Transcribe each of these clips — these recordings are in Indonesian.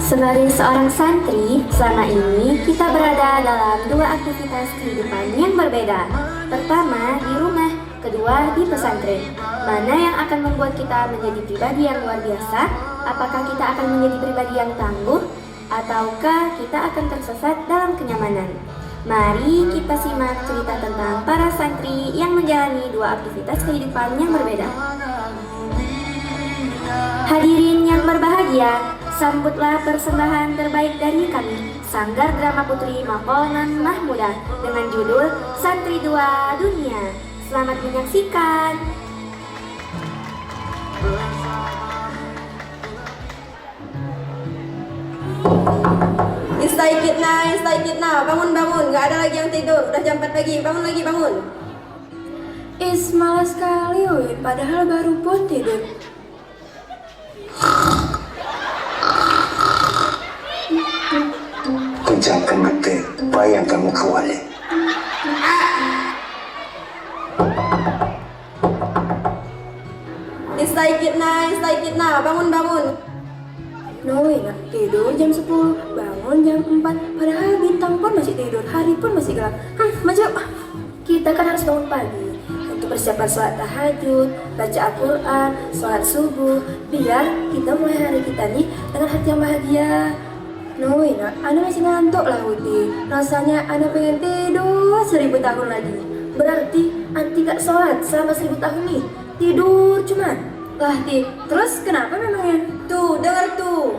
Sebagai seorang santri, selama ini kita berada dalam dua aktivitas kehidupan yang berbeda. Pertama, di rumah, kedua, di pesantren. Mana yang akan membuat kita menjadi pribadi yang luar biasa? Apakah kita akan menjadi pribadi yang tangguh? Ataukah kita akan tersesat dalam kenyamanan? Mari kita simak cerita tentang para santri yang menjalani dua aktivitas kehidupan yang berbeda. Hadirin yang berbahagia, sambutlah persembahan terbaik dari kami, Sanggar Drama Putri Makonan Mahmudah, dengan judul Santri Dua Dunia. Selamat menyaksikan. Istaikidna, bangun, gak ada lagi yang tidur, udah jam 4 pagi, bangun lagi, bangun. Malas sekali Win, padahal baru pun tidur. Kencangkan getir, bayang kamu kembali. Istaikidna, bangun. No Win, tidur jam 10, bangun jam 4, padahal bintang pun masih tidur, hari pun masih gelap. Maju. Kita kan harus bangun pagi untuk persiapan sholat tahajud, baca Al-Quran, sholat subuh, biar kita mulai hari kita nih dengan hati yang bahagia. No Win, Ana masih ngantuk lah Uti. Rasanya Ana pengen tidur 1000 tahun lagi. Berarti anti gak sholat selama 1000 tahun nih, tidur cuman. Lah Ti, terus kenapa memangnya? Tuh, dengar tuh.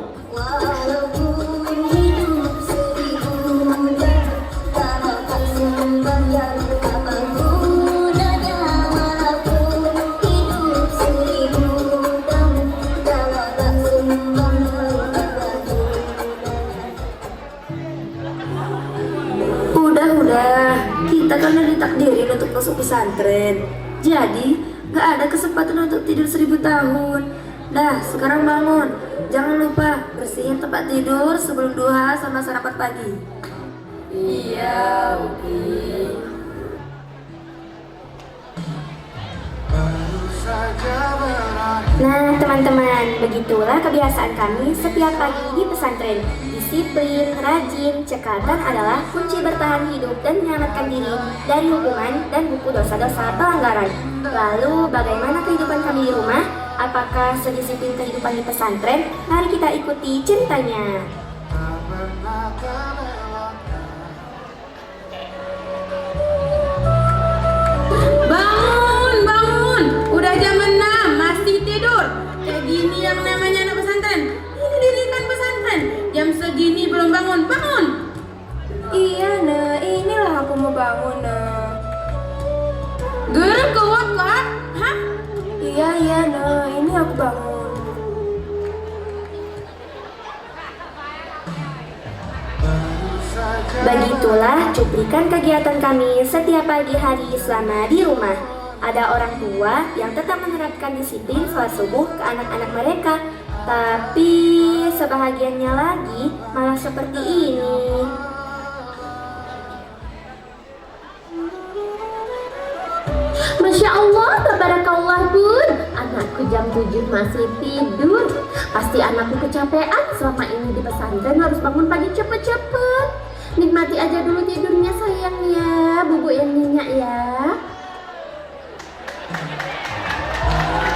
Udah, kita kan udah ditakdirin untuk masuk pesantren. Jadi, gak ada kesempatan untuk tidur 1000 tahun. Dah, sekarang bangun. Jangan lupa bersihin tempat tidur sebelum duha sama sarapan pagi. Iya, Uki. Nah teman-teman, begitulah kebiasaan kami setiap pagi di pesantren. Disiplin, rajin, cekatan adalah kunci bertahan hidup dan menyelamatkan diri dari hukuman dan buku dosa-dosa pelanggaran. Lalu bagaimana kehidupan kami di rumah? Apakah sedisiplin kehidupan di pesantren? Mari kita ikuti ceritanya. Bangun, udah jam 6, masih tidur. Kayak gini yang namanya anak pesantren. Ini dirikan pesantren, jam segini belum bangun. Iya, nah inilah aku mau bangun, nah. Gerem kuat kak? Hah? Iya, nah ini aku bangun. Begitulah cuplikan kegiatan kami setiap pagi hari selama di rumah. Ada orang tua yang tetap menerapkan disiplin sholat subuh ke anak-anak mereka. Tapi sebahagiannya lagi malah seperti ini. Masya Allah, tabarakallah bun. Anakku jam 7 masih tidur. Pasti anakku kecapean selama ini di pesantren, harus bangun pagi cepet-cepet. Nikmati aja dulu tidurnya sayang ya, bubuk yang nyenyak ya.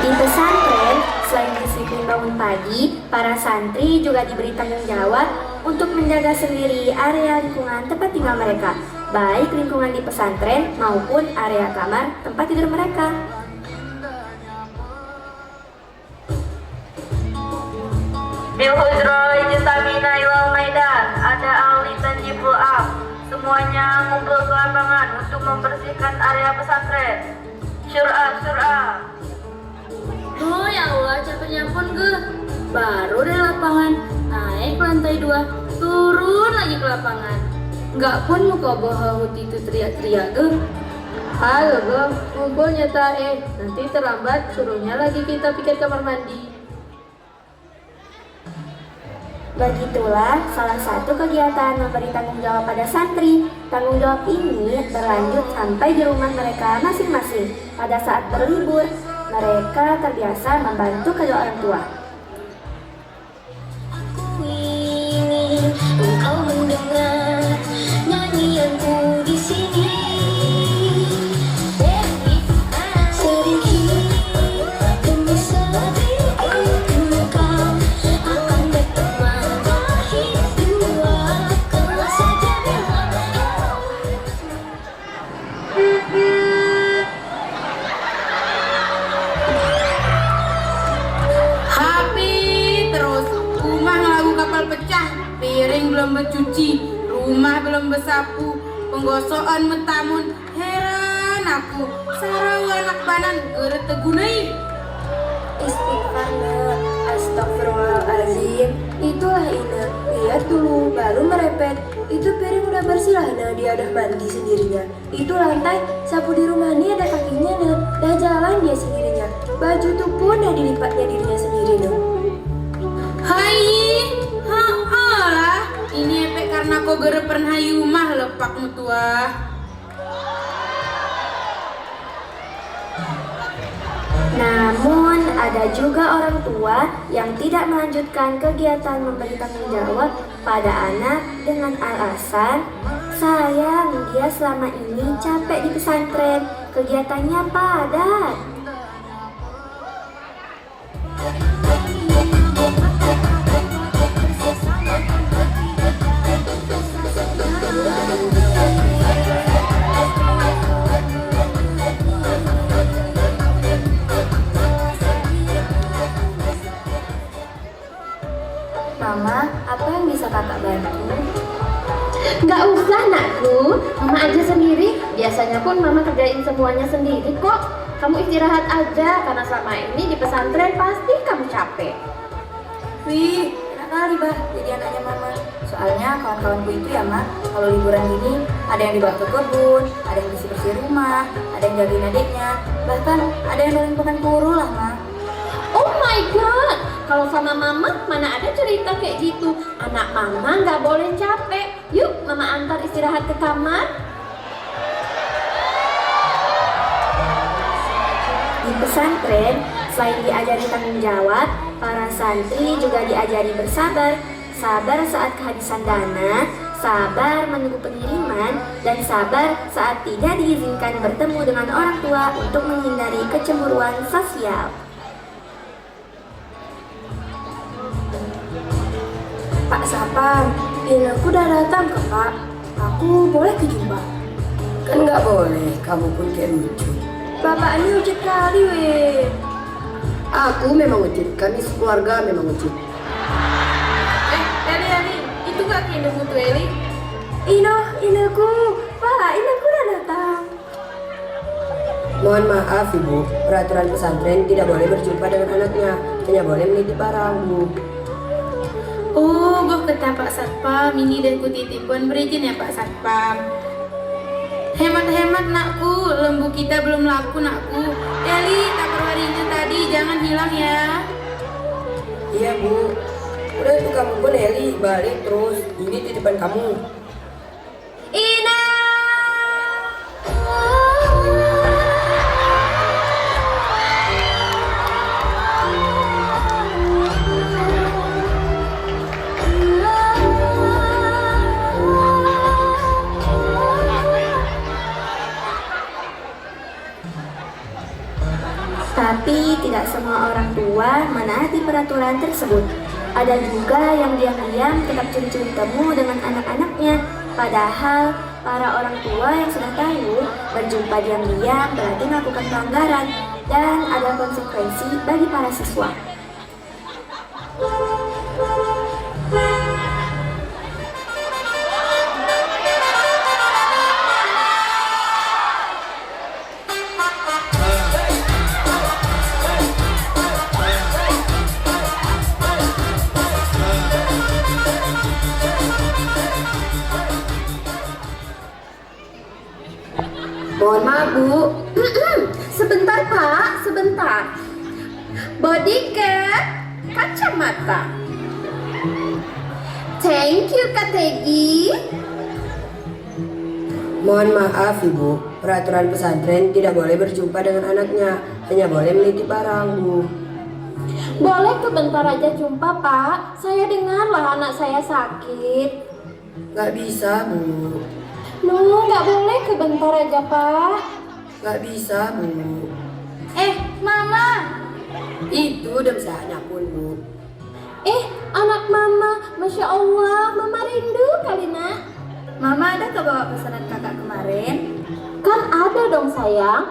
Di pesantren, selain disiplin bangun pagi, para santri juga diberi tanggung jawab untuk menjaga sendiri area lingkungan tempat tinggal mereka, baik lingkungan di pesantren maupun area kamar tempat tidur mereka. Bil hujra ijtamina ilal maidan, ada ahli tanjibul am. Semuanya ngumpul ke lapangan untuk membersihkan area pesantren. Surah. Oh ya Allah, capeknya pun ge. Baru deh lapangan, naik ke lantai 2, turun lagi ke lapangan. Nggak pun muka bohong itu teriak-teriak ge. Halo Bang, ngumpulnya tae. Nanti terlambat, suruhnya lagi kita pikir kamar mandi. Begitulah salah satu kegiatan memberi tanggung jawab pada santri. Tanggung jawab ini berlanjut sampai di rumah mereka masing-masing. Pada saat berlibur, mereka terbiasa membantu kedua orang tua. tinggal pecah, piring belum bercuci, rumah belum bersapu, penggosokan mentamun. Heran aku, sarau anak banan geret tegunai. Istighfarna, astagfirullahaladzim. Itulah Ina, lihat dulu, baru merepet. Itu piring udah bersih lah, nah dia udah mandi sendirinya. Itu lantai, sapu di rumah ini ada kakinya, nah dah jalan dia sendirinya. Baju tuh pun dah dilipatnya dirinya sendiri, nah. Hai, lah, ini efek karena kau geret pernah rumah lepak mutua. Namun, ada juga orang tua yang tidak melanjutkan kegiatan memberi tanggung jawab pada anak dengan alasan, sayang dia selama ini capek di pesantren, kegiatannya padat. Mama, apa yang bisa kakak bantu? Nggak usah nakku, mama aja sendiri. Biasanya pun mama kerjain semuanya sendiri kok. Kamu istirahat aja, karena selama ini di pesantren pasti kamu capek. Wih, enak kali bah jadi anaknya mama. Soalnya kawan-kawanku itu ya mak, kalau liburan gini ada yang dibawa ke kebun, ada yang bersih-bersih rumah, ada yang jagain adiknya, bahkan ada yang nolongin pekan kuru lah mak. Oh my god, kalau sama mama mana ada cerita kayak gitu. Anak mama nggak boleh capek. Yuk mama antar istirahat ke kamar. Di pesantren, selain diajari tanggung jawab, para santri juga diajari bersabar. Sabar saat kehabisan dana, sabar menunggu pengiriman, dan sabar saat tidak diizinkan bertemu dengan orang tua untuk menghindari kecemburuan sosial. Pak Sapam, aku udah datang ke Pak. Aku boleh kejumpa? Kan nggak boleh, kamu pun kayak lucu. Bapak ini ucap kali weh. Aku memang ucap, kami sekeluarga memang ucap. Eli, itu gak kinemu tuh Eli? Inaku. Pak, inaku udah datang. Mohon maaf Ibu, peraturan pesantren tidak boleh berjumpa dengan anaknya, hanya boleh menitip barang Bu. Oh, boh kata Pak Satpam, ini dan kutitipun berizin ya Pak Satpam. Hemat-hemat nakku, lembu kita belum laku nakku. Eli, taperwarinya tadi jangan hilang ya. Iya Bu, udah itu kamu pun Eli balik terus, ini titipan kamu. Ina. Tapi tidak semua orang tua menaati peraturan tersebut. Ada juga yang diam-diam tetap curi-curi temu dengan anak-anaknya. Padahal para orang tua yang sudah tahu berjumpa diam-diam berarti melakukan pelanggaran dan ada konsekuensi bagi para siswa. Mohon maaf Bu. Sebentar Pak, sebentar. Bodyguard, kacamata. Thank you Kak Tegi. Mohon maaf Ibu, peraturan pesantren tidak boleh berjumpa dengan anaknya, hanya boleh menitip barang Bu. Boleh sebentar aja jumpa Pak. Saya dengarlah anak saya sakit. Nggak bisa Bu, Nggak boleh sebentar aja Pak. nggak bisa Bu. Mama. Itu udah sahnya pun Bu. Anak mama, Masya Allah, mama rindu kali nak. Mama ada ke bawa pesanan kakak kemarin? Kan ada dong sayang.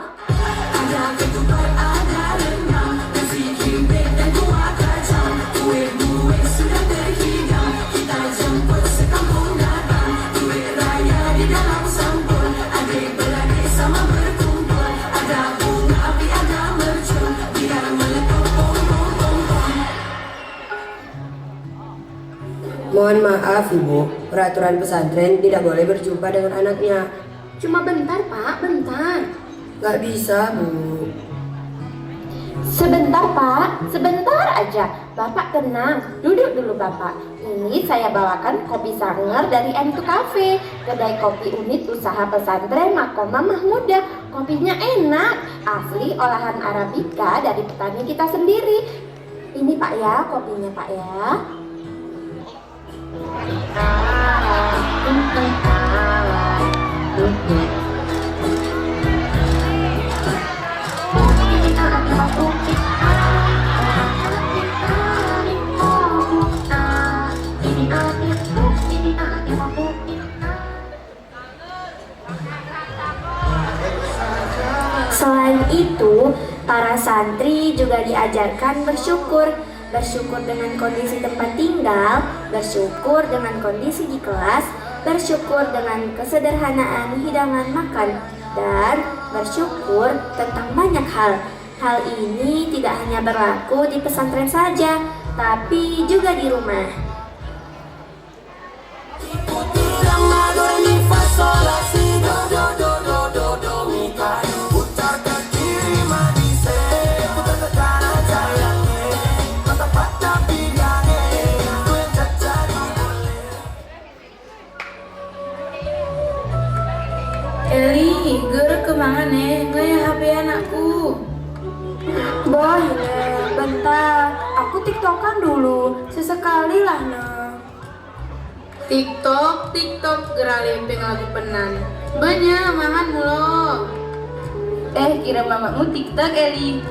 Mohon maaf Ibu, peraturan pesantren tidak boleh berjumpa dengan anaknya. Cuma bentar Pak, bentar. Nggak bisa Bu. Sebentar Pak, sebentar aja. Bapak tenang, duduk dulu Bapak. Ini saya bawakan kopi Sanger dari M2 Cafe, kedai kopi unit usaha pesantren Makomah Mahmudah. Kopinya enak, asli olahan Arabica dari petani kita sendiri. Ini Pak ya, kopinya Pak ya. Selain itu, para santri juga diajarkan bersyukur. Bersyukur dengan kondisi tempat tinggal, bersyukur dengan kondisi di kelas, bersyukur dengan kesederhanaan hidangan makan, dan bersyukur tentang banyak hal. Hal ini tidak hanya berlaku di pesantren saja, tapi juga di rumah. Eli, ger kemana nih? Ngaya HP anakku. Boh, bentar. Aku tiktokan dulu. Sesekali lah, nah. TikTok geralempeng lagu penan. Banyak mangan mulu. Kira mamamu TikTok Eli.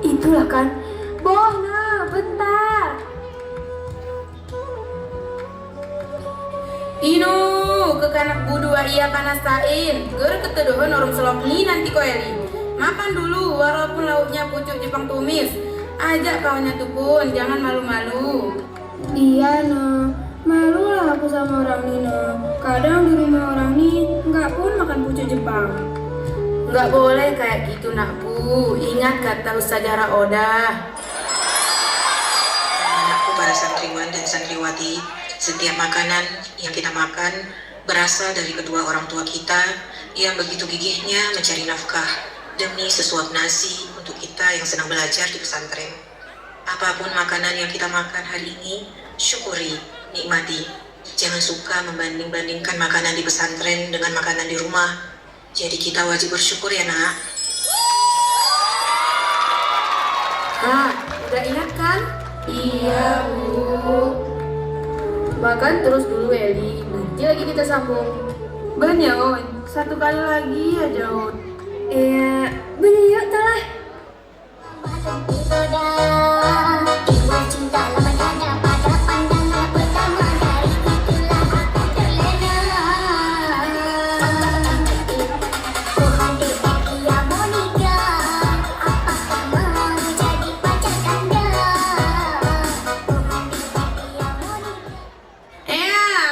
Itulah kan. Boh, nah, bentar. Inu, ke kanak budua iya panasain. Ger ketedohan orang selop ni nanti ko Eli. Makan dulu walaupun lauknya pucuk Jepang tumis. Ajak kawannya tuh pun, jangan malu-malu. Iya, nah. Malu lah aku sama orang ini, nah. Kadang di rumah orang ini nggak pun makan pucuk Jepang. Nggak boleh kayak gitu nak Bu. Ingat kata Ustazah Odah. Anakku para santriwan dan santriwati, setiap makanan yang kita makan berasal dari kedua orang tua kita yang begitu gigihnya mencari nafkah demi sesuap nasi untuk kita yang sedang belajar di pesantren. Apapun makanan yang kita makan hari ini, syukuri, nikmati. Jangan suka membanding-bandingkan makanan di pesantren dengan makanan di rumah. Jadi kita wajib bersyukur ya nak. Udah ingat kan? Iya Bu. Makan terus dulu Eli, nanti lagi kita sambung. Banyak On, satu kali lagi aja On. Beli yuk telah.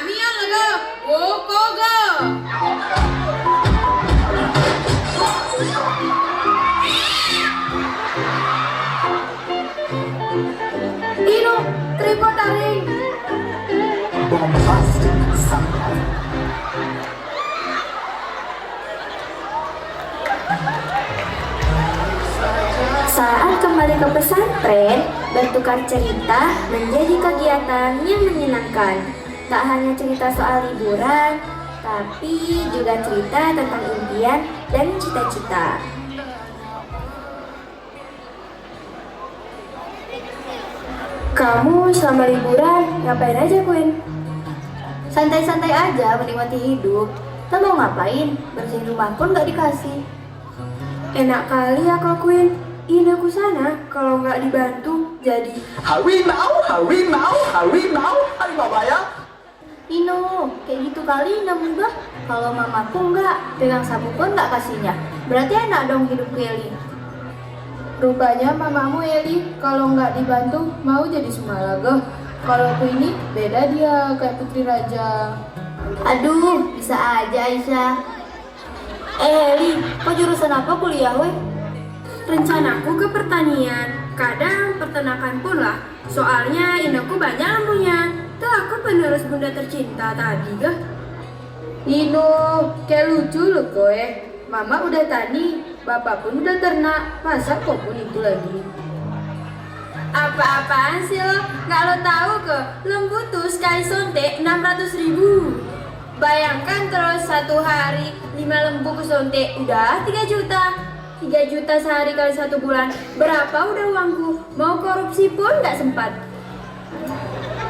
Mian lagu, go go. Ino, tripod taring. Saat kembali ke pesantren, bertukar cerita menjadi kegiatan yang menyenangkan. Tak hanya cerita soal liburan, tapi juga cerita tentang impian dan cita-cita. Kamu selama liburan ngapain aja, Queen? Santai-santai aja menikmati hidup. Tak mau ngapain, bersihin rumah pun gak dikasih. Enak kali ya kau, Queen. Ide aku sana kalau nggak dibantu jadi harimau, harimau ya. Ino, kayak gitu kali nambah. Kalau mamaku nggak, pegang sapu pun nggak kasihnya. Berarti enak dong hidup Eli. Rupanya mamamu Eli kalau nggak dibantu mau jadi Sumalaga. Kalau aku ini beda dia kayak putri raja. Aduh, bisa aja Aisyah. Eli, kok jurusan apa kuliah weh? rencanaku ke pertanian. Kadang peternakan pun lah. Soalnya indahku banyak ilmunya. Tak aku penerus bunda tercinta tadi kah? Ino, kayak lucu loh kowe. Mama udah tani, bapak pun udah ternak, masa kok pun itu lagi? Apa-apaan sih lo? Nggak lo tahu ke? Lembu tuh sekali sontek 600.000. Bayangkan terus satu hari 5 lembu ke sontek, udah 3 juta. 3 juta sehari kali 1 bulan, berapa udah uangku? Mau korupsi pun nggak sempat.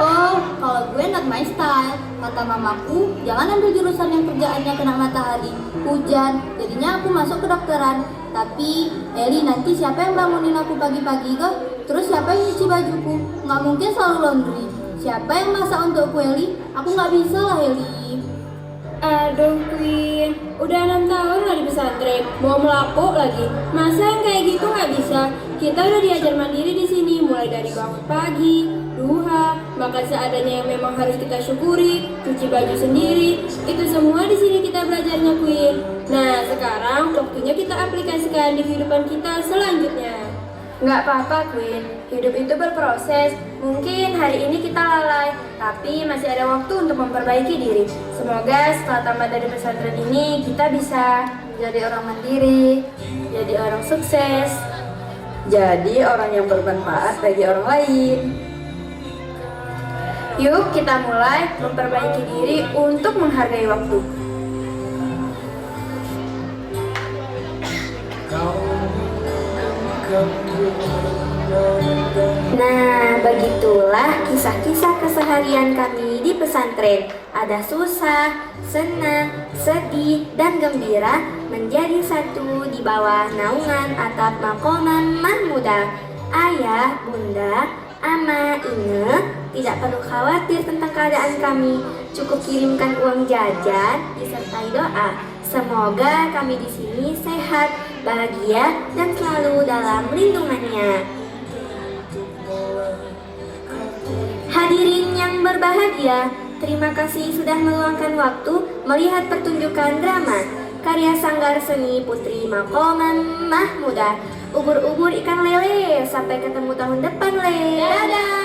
Oh, kalau gue not my style. Kata mamaku, jangan ambil jurusan yang kerjaannya kena matahari, hujan. Jadinya aku masuk kedokteran. Tapi, Eli, nanti siapa yang bangunin aku pagi-pagi kah? Terus siapa yang nyuci bajuku? Nggak mungkin selalu laundry. Siapa yang masak untukku, Eli? Aku nggak bisa lah, Eli. Aduh Queen, udah 6 tahun lah di pesantren, mau melapuk lagi. Masa yang kayak gitu nggak bisa? Kita udah diajar mandiri di sini, mulai dari bangun pagi, duha, makan seadanya yang memang harus kita syukuri, cuci baju sendiri. Itu semua di sini kita belajarnya Queen. Nah sekarang waktunya kita aplikasikan di kehidupan kita selanjutnya. Nggak apa-apa Queen, hidup itu berproses. Mungkin hari ini kita lalai, tapi masih ada waktu untuk memperbaiki diri. Semoga setelah tamat dari pesantren ini kita bisa menjadi orang mandiri, jadi orang sukses, jadi orang yang bermanfaat bagi orang lain. Yuk kita mulai memperbaiki diri untuk menghargai waktu. Nah, begitulah kisah-kisah keseharian kami di pesantren. Ada susah, senang, sedih, dan gembira menjadi satu di bawah naungan atap Makoman Mahmudah. Ayah, bunda, ama, ine tidak perlu khawatir tentang keadaan kami. Cukup kirimkan uang jajan disertai doa. Semoga kami di sini sehat, bahagia, dan selalu dalam lindungannya. Hadirin yang berbahagia, terima kasih sudah meluangkan waktu melihat pertunjukan drama karya Sanggar Seni Putri Makoman Mahmudah. Ubur-ubur ikan lele, sampai ketemu tahun depan, Le. Dadah.